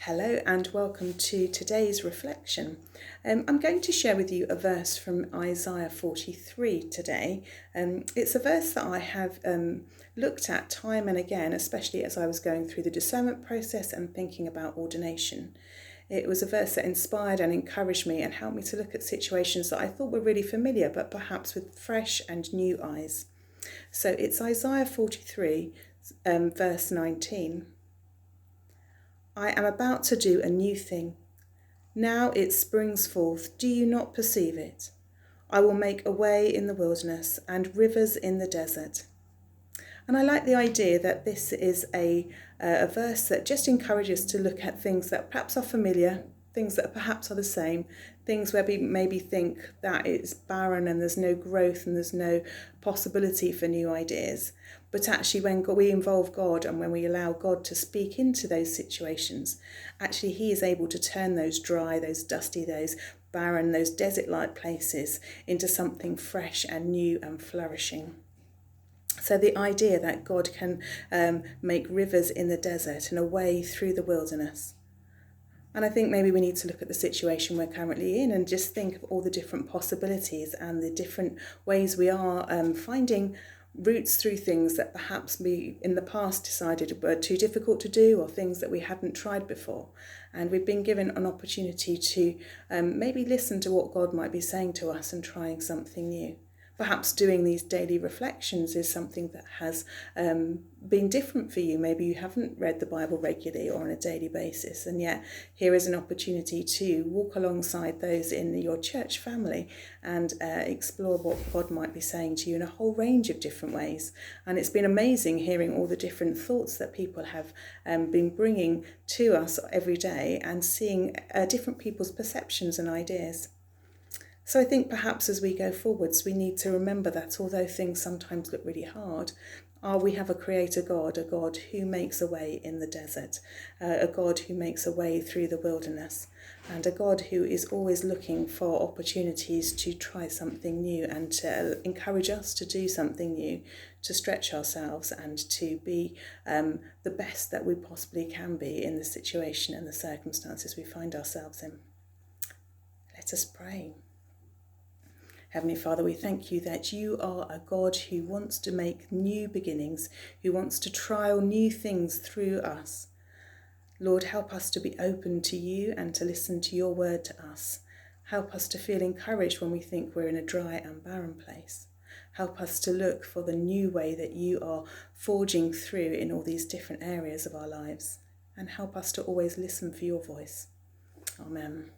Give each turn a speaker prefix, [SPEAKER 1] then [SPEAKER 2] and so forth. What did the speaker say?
[SPEAKER 1] Hello and welcome to today's reflection. I'm going to share with you a verse from Isaiah 43 today. It's a verse that I have looked at time and again, especially as I was going through the discernment process and thinking about ordination. It was a verse that inspired and encouraged me and helped me to look at situations that I thought were really familiar, but perhaps with fresh and new eyes. So it's Isaiah 43, verse 19. I am about to do a new thing. Now it springs forth. Do you not perceive it? I will make a way in the wilderness and rivers in the desert. And I like the idea that this is a verse that just encourages to look at things that perhaps are familiar, things that perhaps are the same, things where we maybe think that it's barren and there's no growth and there's no possibility for new ideas. But actually when we involve God and when we allow God to speak into those situations, actually He is able to turn those dry, those dusty, those barren, those desert-like places into something fresh and new and flourishing. So the idea that God can make rivers in the desert and a way through the wilderness. And I think maybe we need to look at the situation we're currently in and just think of all the different possibilities and the different ways we are finding routes through things that perhaps we in the past decided were too difficult to do, or things that we hadn't tried before. And we've been given an opportunity to maybe listen to what God might be saying to us and trying something new. Perhaps doing these daily reflections is something that has been different for you. Maybe you haven't read the Bible regularly or on a daily basis, and yet here is an opportunity to walk alongside those in your church family and explore what God might be saying to you in a whole range of different ways. And it's been amazing hearing all the different thoughts that people have been bringing to us every day and seeing different people's perceptions and ideas. So I think perhaps as we go forwards, we need to remember that although things sometimes look really hard, we have a creator God, a God who makes a way in the desert, a God who makes a way through the wilderness, and a God who is always looking for opportunities to try something new and to encourage us to do something new, to stretch ourselves and to be the best that we possibly can be in the situation and the circumstances we find ourselves in. Let us pray. Heavenly Father, we thank you that you are a God who wants to make new beginnings, who wants to trial new things through us. Lord, help us to be open to you and to listen to your word to us. Help us to feel encouraged when we think we're in a dry and barren place. Help us to look for the new way that you are forging through in all these different areas of our lives. And help us to always listen for your voice. Amen.